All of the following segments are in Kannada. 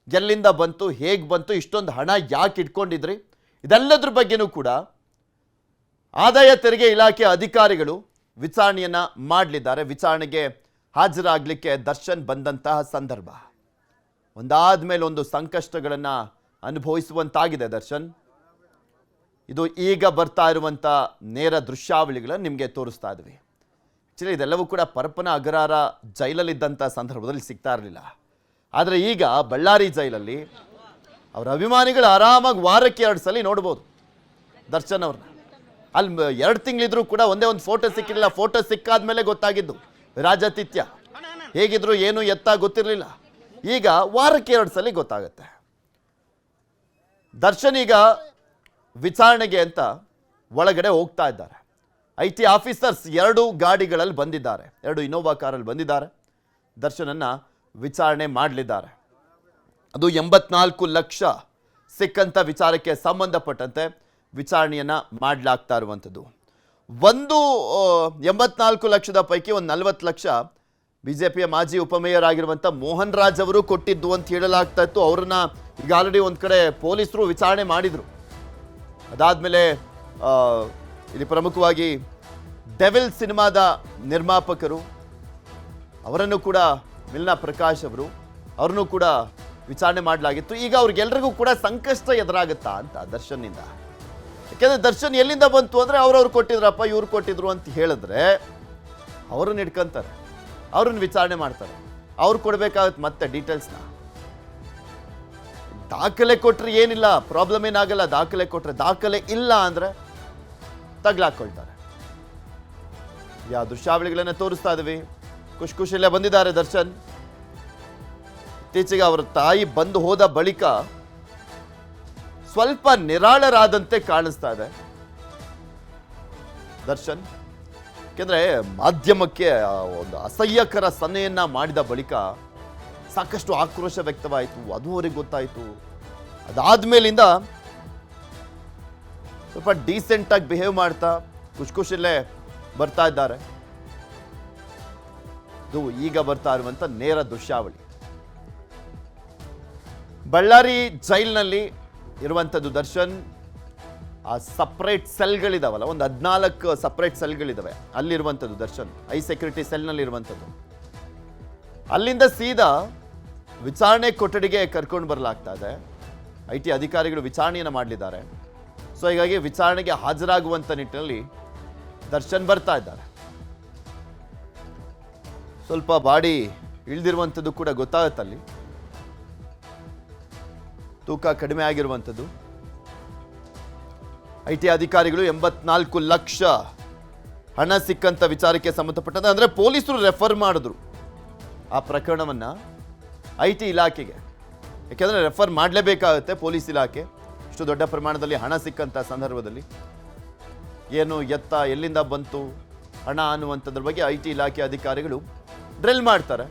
ಎಲ್ಲಿಂದ ಬಂತು, ಹೇಗೆ ಬಂತು, ಇಷ್ಟೊಂದು ಹಣ ಯಾಕೆ ಇಟ್ಕೊಂಡಿದ್ರಿ, ಇದೆಲ್ಲದ್ರ ಬಗ್ಗೆನೂ ಕೂಡ ಆದಾಯ ತೆರಿಗೆ ಇಲಾಖೆ ಅಧಿಕಾರಿಗಳು ವಿಚಾರಣೆಯನ್ನ ಮಾಡಲಿದ್ದಾರೆ. ವಿಚಾರಣೆಗೆ ಹಾಜರಾಗಲಿಕ್ಕೆ ದರ್ಶನ್ ಬಂದಂತಹ ಸಂದರ್ಭ ಒಂದಾದ ಮೇಲೆ ಒಂದು ಸಂಕಷ್ಟಗಳನ್ನು ಅನುಭವಿಸುವಂತಾಗಿದೆ ದರ್ಶನ್. ಇದು ಈಗ ಬರ್ತಾ ಇರುವಂಥ ನೇರ ದೃಶ್ಯಾವಳಿಗಳನ್ನು ನಿಮಗೆ ತೋರಿಸ್ತಾ ಇದ್ವಿ. ಆ್ಯಕ್ಚುಲಿ ಇದೆಲ್ಲವೂ ಕೂಡ ಪರಪ್ಪನ ಅಗ್ರಹಾರ ಜೈಲಲ್ಲಿದ್ದಂಥ ಸಂದರ್ಭದಲ್ಲಿ ಸಿಗ್ತಾ ಇರಲಿಲ್ಲ. ಆದರೆ ಈಗ ಬಳ್ಳಾರಿ ಜೈಲಲ್ಲಿ ಅವರ ಅಭಿಮಾನಿಗಳು ಆರಾಮಾಗಿ ವಾರಕ್ಕೆ 2 ಸಲ ನೋಡ್ಬೋದು ದರ್ಶನ್ ಅವ್ರನ್ನ. ಅಲ್ಲಿ 2 ತಿಂಗಳಿದ್ರೂ ಕೂಡ ಒಂದೇ ಒಂದು ಫೋಟೋ ಸಿಕ್ಕಿರಲಿಲ್ಲ. ಫೋಟೋ ಸಿಕ್ಕಾದ ಮೇಲೆ ಗೊತ್ತಾಗಿದ್ದು ರಾಜಾತಿಥ್ಯ ಹೇಗಿದ್ರು ಏನು ಎತ್ತ ಗೊತ್ತಿರಲಿಲ್ಲ. ಈಗ ವಾರಕ್ಕೆ 2 ಸಲ ಗೊತ್ತಾಗುತ್ತೆ. ದರ್ಶನ್ ಈಗ ವಿಚಾರಣೆಗೆ ಅಂತ ಒಳಗಡೆ ಹೋಗ್ತಾ ಇದ್ದಾರೆ. IT ಆಫೀಸರ್ಸ್ 2 ಗಾಡಿಗಳಲ್ಲಿ ಬಂದಿದ್ದಾರೆ, 2 ಇನೋವಾ ಕಾರಲ್ಲಿ ಬಂದಿದ್ದಾರೆ. ದರ್ಶನನ್ನ ವಿಚಾರಣೆ ಮಾಡಲಿದ್ದಾರೆ. ಅದು 84 ಲಕ್ಷ ಸಿಕ್ಕಂಥ ವಿಚಾರಕ್ಕೆ ಸಂಬಂಧಪಟ್ಟಂತೆ ವಿಚಾರಣೆಯನ್ನ ಮಾಡಲಾಗ್ತಾ ಇರುವಂಥದ್ದು. 84 ಲಕ್ಷದ ಪೈಕಿ 40 ಲಕ್ಷ ಬಿಜೆಪಿಯ ಮಾಜಿ ಉಪಮೇಯರ್ ಆಗಿರುವಂಥ ಮೋಹನ್ ರಾಜ್ ಅವರು ಕೊಟ್ಟಿದ್ದು ಅಂತ ಹೇಳಲಾಗ್ತಾ ಇತ್ತು. ಅವ್ರನ್ನ ಈಗ ಆಲ್ರೆಡಿ ಒಂದು ಕಡೆ ಪೊಲೀಸರು ವಿಚಾರಣೆ ಮಾಡಿದ್ರು. ಅದಾದಮೇಲೆ ಇಲ್ಲಿ ಪ್ರಮುಖವಾಗಿ ಡೆವಿಲ್ ಸಿನಿಮಾದ ನಿರ್ಮಾಪಕರು ಅವರನ್ನು ಕೂಡ ಮಿಲ್ನಾ ಪ್ರಕಾಶ್ ಅವ್ರನ್ನೂ ಕೂಡ ವಿಚಾರಣೆ ಮಾಡಲಾಗಿತ್ತು. ಈಗ ಅವ್ರಿಗೆಲ್ರಿಗೂ ಕೂಡ ಸಂಕಷ್ಟ ಎದುರಾಗುತ್ತಾ ಅಂತ ದರ್ಶನ್ನಿಂದ. ಯಾಕೆಂದರೆ ದರ್ಶನ್ ಎಲ್ಲಿಂದ ಬಂತು ಅಂದರೆ ಅವ್ರವ್ರು ಕೊಟ್ಟಿದ್ರಪ್ಪ, ಇವ್ರು ಕೊಟ್ಟಿದ್ರು ಅಂತ ಹೇಳಿದ್ರೆ ಅವ್ರನ್ನ ಇಟ್ಕೊಂತಾರೆ, ಅವ್ರನ್ನ ವಿಚಾರಣೆ ಮಾಡ್ತಾರೆ. ಅವ್ರು ಕೊಡಬೇಕಾಗತ್ತೆ ಮತ್ತೆ ಡೀಟೇಲ್ಸ್ನ. ದಾಖಲೆ ಕೊಟ್ಟರೆ ಏನಿಲ್ಲ, ಪ್ರಾಬ್ಲಮ್ ಏನಾಗಲ್ಲ. ದಾಖಲೆ ಕೊಟ್ಟರೆ, ದಾಖಲೆ ಇಲ್ಲ ಅಂದರೆ ತಗ್ಲಾಕೊಳ್ತಾರೆ. ಯಾವ ದೃಶ್ಯಾವಳಿಗಳನ್ನ ತೋರಿಸ್ತಾ ಇದ್ವಿ. ಖುಷಿಯಲ್ಲೇ ಬಂದಿದ್ದಾರೆ ದರ್ಶನ್. ಇತ್ತೀಚೆಗೆ ಅವರ ತಾಯಿ ಬಂದು ಹೋದ ಬಳಿಕ ಸ್ವಲ್ಪ ನಿರಾಳರಾದಂತೆ ಕಾಣಿಸ್ತಾ ಇದೆ ದರ್ಶನ್. ಯಾಕೆಂದ್ರೆ ಮಾಧ್ಯಮಕ್ಕೆ ಒಂದು ಅಸಹ್ಯಕರ ಸನ್ನೆಯನ್ನ ಮಾಡಿದ ಬಳಿಕ ಸಾಕಷ್ಟು ಆಕ್ರೋಶ ವ್ಯಕ್ತವಾಯಿತು. ಅದು ಅವರಿಗೆ ಗೊತ್ತಾಯಿತು. ಅದಾದ್ಮೇಲಿಂದ ಸ್ವಲ್ಪ ಡೀಸೆಂಟ್ ಆಗಿ ಬಿಹೇವ್ ಮಾಡ್ತಾ ಖುಷಿಯಲ್ಲೇ ಬರ್ತಾ ಇದ್ದಾರೆ. ಇದು ಈಗ ಬರ್ತಾ ಇರುವಂತ ನೇರ ದೃಶ್ಯಾವಳಿ. ಬಳ್ಳಾರಿ ಜೈಲ್ನಲ್ಲಿ ಇರುವಂಥದ್ದು ದರ್ಶನ್. ಆ ಸಪ್ರೇಟ್ ಸೆಲ್ಗಳಿದಾವಲ್ಲ, ಒಂದು 14 ಸಪ್ರೇಟ್ ಸೆಲ್ಗಳಿದಾವೆ, ಅಲ್ಲಿರುವಂಥದ್ದು ದರ್ಶನ್. ಸೆಕ್ಯೂರಿಟಿ ಸೆಲ್ನಲ್ಲಿ ಇರುವಂಥದ್ದು. ಅಲ್ಲಿಂದ ಸೀದಾ ವಿಚಾರಣೆ ಕೊಠಡಿಗೆ ಕರ್ಕೊಂಡು ಬರಲಾಗ್ತಾ ಇದೆ. IT ಅಧಿಕಾರಿಗಳು ವಿಚಾರಣೆಯನ್ನು ಮಾಡಲಿದ್ದಾರೆ. ಸೊ ಹೀಗಾಗಿ ವಿಚಾರಣೆಗೆ ಹಾಜರಾಗುವಂಥ ನಿಟ್ಟಿನಲ್ಲಿ ದರ್ಶನ್ ಬರ್ತಾ ಇದ್ದಾರೆ. ಸ್ವಲ್ಪ ಬಾಡಿ ಇಳಿದಿರುವಂಥದ್ದು ಕೂಡ ಗೊತ್ತಾಗುತ್ತಲ್ಲಿ, ತೂಕ ಕಡಿಮೆ ಆಗಿರುವಂಥದ್ದು. IT ಅಧಿಕಾರಿಗಳು 84 ಲಕ್ಷ ಹಣ ಸಿಕ್ಕಂಥ ವಿಚಾರಕ್ಕೆ ಸಂಬಂಧಪಟ್ಟಂತೆ ಅಂದರೆ ಪೊಲೀಸರು ರೆಫರ್ ಮಾಡಿದ್ರು ಆ ಪ್ರಕರಣವನ್ನು IT ಇಲಾಖೆಗೆ. ಯಾಕೆಂದರೆ ರೆಫರ್ ಮಾಡಲೇಬೇಕಾಗುತ್ತೆ ಪೊಲೀಸ್ ಇಲಾಖೆ. ಇಷ್ಟು ದೊಡ್ಡ ಪ್ರಮಾಣದಲ್ಲಿ ಹಣ ಸಿಕ್ಕಂಥ ಸಂದರ್ಭದಲ್ಲಿ ಏನು ಎತ್ತ ಎಲ್ಲಿಂದ ಬಂತು ಹಣ ಅನ್ನುವಂಥದ್ರ ಬಗ್ಗೆ IT ಇಲಾಖೆ ಅಧಿಕಾರಿಗಳು ಡ್ರಿಲ್ ಮಾಡ್ತಾರೆ.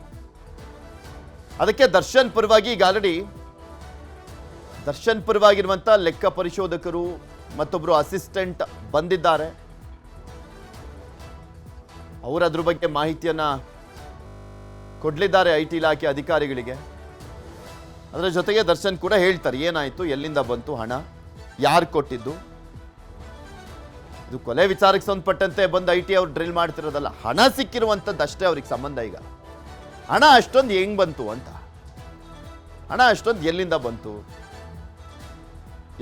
ಅದಕ್ಕೆ ದರ್ಶನ್ ಪರವಾಗಿ ಈಗ ಆಲ್ರೆಡಿ ದರ್ಶನ್ ಪರವಾಗಿರುವಂಥ ಲೆಕ್ಕ ಪರಿಶೋಧಕರು ಮತ್ತೊಬ್ಬರು ಅಸಿಸ್ಟೆಂಟ್ ಬಂದಿದ್ದಾರೆ. ಅವರು ಅದ್ರ ಬಗ್ಗೆ ಮಾಹಿತಿಯನ್ನ ಕೊಡಲಿದ್ದಾರೆ IT ಇಲಾಖೆ ಅಧಿಕಾರಿಗಳಿಗೆ. ಅದರ ಜೊತೆಗೆ ದರ್ಶನ್ ಕೂಡ ಹೇಳ್ತಾರೆ ಏನಾಯಿತು, ಎಲ್ಲಿಂದ ಬಂತು ಹಣ, ಯಾರು ಕೊಟ್ಟಿದ್ದು. ಇದು ಕೊಲೆ ವಿಚಾರಕ್ಕೆ ಸಂಬಂಧಪಟ್ಟಂತೆ ಬಂದು IT ಅವ್ರು ಡ್ರಿಲ್ ಮಾಡ್ತಿರೋದಲ್ಲ, ಹಣ ಸಿಕ್ಕಿರುವಂಥದ್ದು ಅಷ್ಟೇ ಅವ್ರಿಗೆ ಸಂಬಂಧ. ಈಗ ಹಣ ಅಷ್ಟೊಂದು ಹೆಂಗ್ ಬಂತು ಅಂತ, ಹಣ ಅಷ್ಟೊಂದು ಎಲ್ಲಿಂದ ಬಂತು,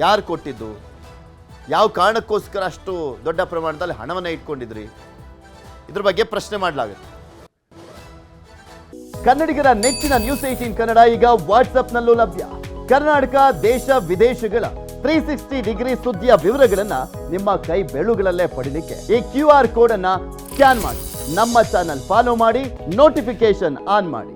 ಯಾರು ಕೊಟ್ಟಿದ್ದು, ಯಾವ ಕಾರಣಕ್ಕೋಸ್ಕರ ಅಷ್ಟು ದೊಡ್ಡ ಪ್ರಮಾಣದಲ್ಲಿ ಹಣವನ್ನು ಇಟ್ಕೊಂಡಿದ್ರಿ, ಇದ್ರ ಬಗ್ಗೆ ಪ್ರಶ್ನೆ ಮಾಡಲಾಗುತ್ತೆ. ಕನ್ನಡಿಗರ ನೆಚ್ಚಿನ ನ್ಯೂಸ್ 18 ಕನ್ನಡ ಈಗ ವಾಟ್ಸ್ಆಪ್ನಲ್ಲೂ ಲಭ್ಯ. ಕರ್ನಾಟಕ, ದೇಶ ವಿದೇಶಗಳ 360 ಡಿಗ್ರಿ ಸುದ್ದಿಯ ವಿವರಗಳನ್ನ ನಿಮ್ಮ ಕೈ ಬೆರಳುಗಳಲ್ಲೇ ಪಡಿಲಿಕ್ಕೆ ಈ QR ಕೋಡ್ ಅನ್ನ ಸ್ಕ್ಯಾನ್ ಮಾಡಿ, ನಮ್ಮ ಚಾನಲ್ ಫಾಲೋ ಮಾಡಿ, ನೋಟಿಫಿಕೇಶನ್ ಆನ್ ಮಾಡಿ.